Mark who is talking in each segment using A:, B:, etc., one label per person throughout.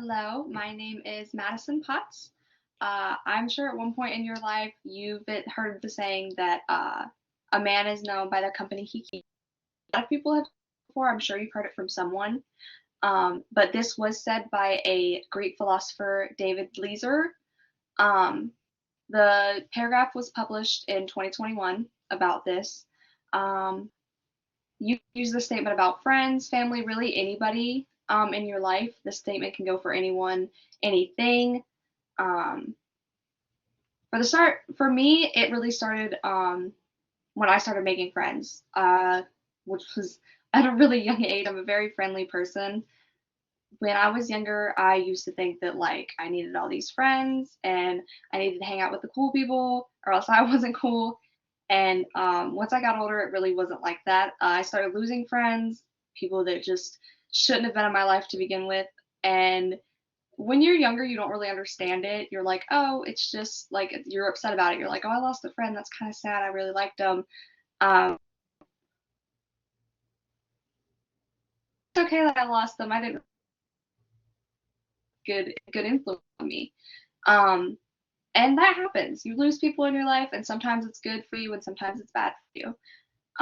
A: Hello, my name is Madison Potts. I'm sure at one point in your life heard the saying that a man is known by the company he keeps. A lot of people have before. I'm sure you've heard it from someone. But this was said by a Greek philosopher, David Leaser. Um, the paragraph was published in 2021 about this. Um, you use the statement about friends, family, really anybody in your life. The statement can go for anyone, anything. Um, for me, it really started when I started making friends, which was at a really young age. I'm a very friendly person. When I was younger, I used to think that like I needed all these friends and I needed to hang out with the cool people or else I wasn't cool. And once I got older, it really wasn't like that. I started losing friends, people that just shouldn't have been in my life to begin with. And when you're younger, you don't really understand it. You're like, oh, it's just like you're upset about it. You're like, oh, I lost a friend. That's kind of sad. I really liked them. Um, it's okay that I lost them. I didn't good influence on me. Um, and that happens. You lose people in your life, and sometimes it's good for you, and sometimes it's bad for you.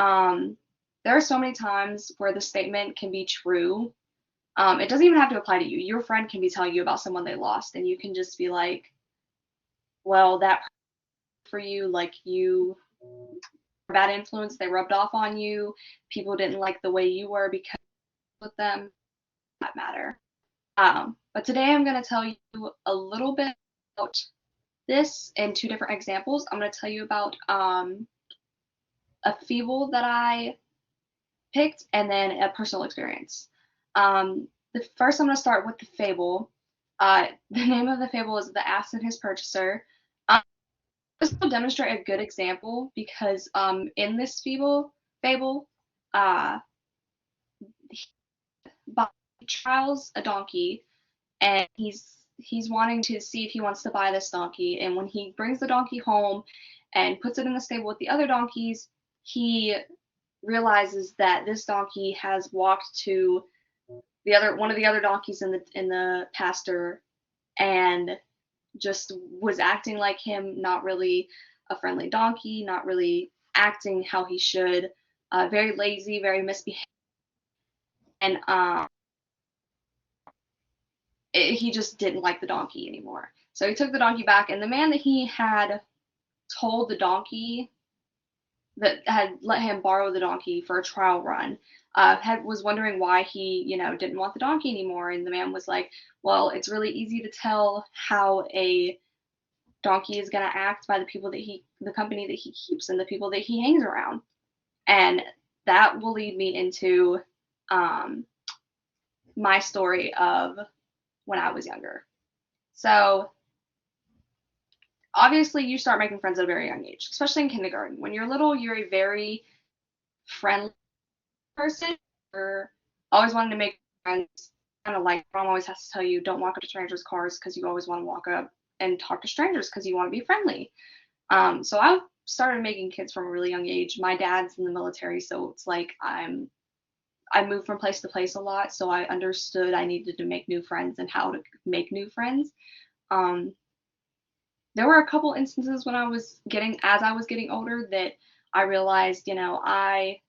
A: Um, there are so many times where the statement can be true. It doesn't even have to apply to you. Your friend can be telling you about someone they lost, and you can just be like, well, that for you, like you bad influence, they rubbed off on you, people didn't like the way you were because with them, that matter. But today I'm going to tell you a little bit about this in two different examples. I'm going to tell you about a fable that I picked and then a personal experience. The first, I'm going to start with the fable. The name of the fable is The Ass and His Purchaser. This will demonstrate a good example because in this fable, uh, Bob trials a donkey and he's wanting to see if he wants to buy this donkey. And when he brings the donkey home and puts it in the stable with the other donkeys, he realizes that this donkey has walked to the other one of the other donkeys in the pasture and just was acting like him, not really a friendly donkey, not really acting how he should, very lazy, very misbehaved, and he just didn't like the donkey anymore. So he took the donkey back, and the man that he had told the donkey that had let him borrow the donkey for a trial run was wondering why he didn't want the donkey anymore, and the man was like, well, it's really easy to tell how a donkey is going to act by the company that he keeps and the people that he hangs around. And that will lead me into um, my story of when I was younger. So obviously you start making friends at a very young age, especially in kindergarten. When you're little, you're a very friendly person. You're always wanting to make friends. Kind of like mom always has to tell you, don't walk up to strangers' cars because you always want to walk up and talk to strangers because you want to be friendly. So I started making kids from a really young age. My dad's in the military, so it's like I moved from place to place a lot, so I understood I needed to make new friends and how to make new friends. Um, there were a couple instances when as I was getting older, that I realized, I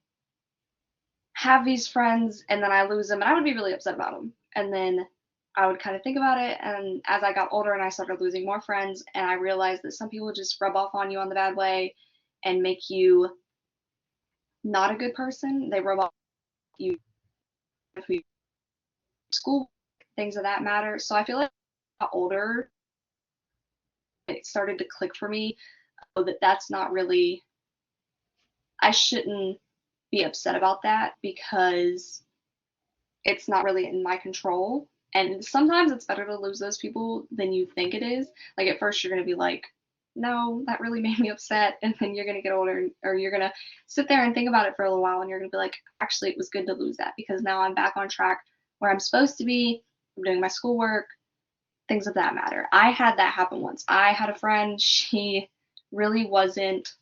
A: have these friends and then I lose them, and I would be really upset about them. And then I would kind of think about it, and as I got older and I started losing more friends, and I realized that some people just rub off on you on the bad way and make you not a good person. They rub off you school, things of that matter. So I feel like I got older, it started to click for me that that's not really, I shouldn't be upset about that because it's not really in my control. And sometimes it's better to lose those people than you think it is. Like at first you're going to be like, no, that really made me upset. And then you're going to get older, or you're going to sit there and think about it for a little while, and you're going to be like, actually, it was good to lose that because now I'm back on track where I'm supposed to be. I'm doing my schoolwork, things of that matter. I had that happen once. I had a friend, she really wasn't,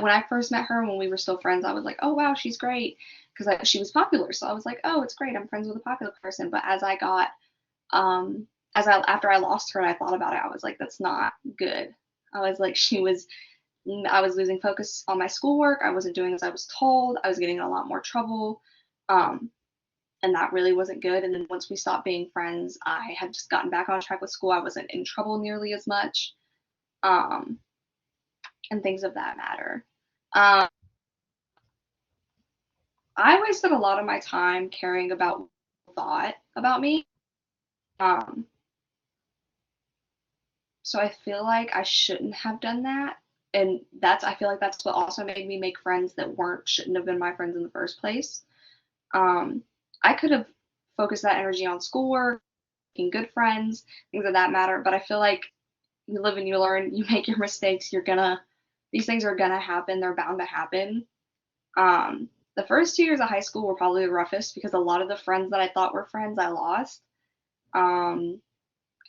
A: when I first met her, when we were still friends, I was like, oh wow, she's great, because she was popular. So I was like, oh, it's great, I'm friends with a popular person. But as I got After I lost her and I thought about it, I was like, that's not good. I was like, I was losing focus on my schoolwork. I wasn't doing as I was told. I was getting in a lot more trouble. Um, and that really wasn't good. And then once we stopped being friends, I had just gotten back on track with school. I wasn't in trouble nearly as much, um, and things of that matter. Um, I wasted a lot of my time caring about what people thought about me. Um, so I feel like I shouldn't have done that. And I feel like that's what also made me make friends that shouldn't have been my friends in the first place. Um, I could have focused that energy on schoolwork, making good friends, things of that matter. But I feel like you live and you learn, you make your mistakes, these things are gonna happen, they're bound to happen. The first 2 years of high school were probably the roughest because a lot of the friends that I thought were friends I lost. Um,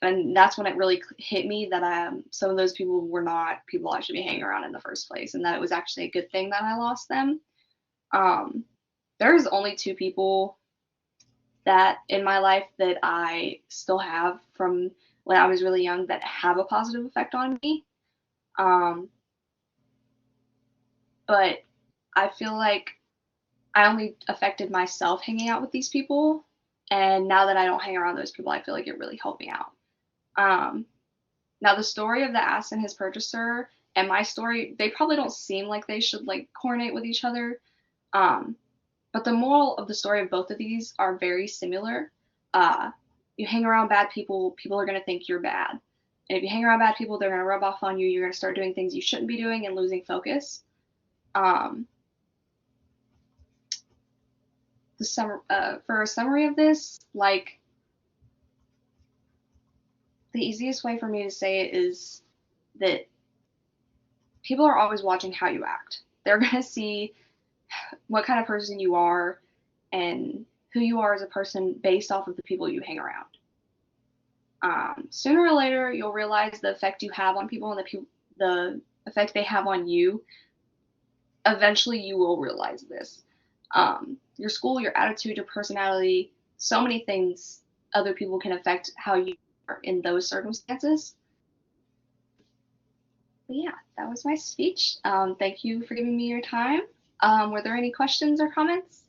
A: and that's when it really hit me that some of those people were not people I should be hanging around in the first place, and that it was actually a good thing that I lost them. Um, there's only two people that in my life that I still have from when I was really young that have a positive effect on me. Um, but I feel like I only affected myself hanging out with these people. And now that I don't hang around those people, I feel like it really helped me out. Um, Now, the story of the ass and his purchaser and my story, they probably don't seem like they should like coordinate with each other. Um, but the moral of the story of both of these are very similar. You hang around bad people, people are going to think you're bad. And if you hang around bad people, they're going to rub off on you. You're going to start doing things you shouldn't be doing and losing focus. Um, for a summary of this, like the easiest way for me to say it is that people are always watching how you act. They're going to see what kind of person you are and who you are as a person based off of the people you hang around. Sooner or later, you'll realize the effect you have on people and the effect they have on you. Eventually, you will realize this. Your school, your attitude, your personality, so many things other people can affect how you are in those circumstances. But yeah, that was my speech. Thank you for giving me your time. Were there any questions or comments?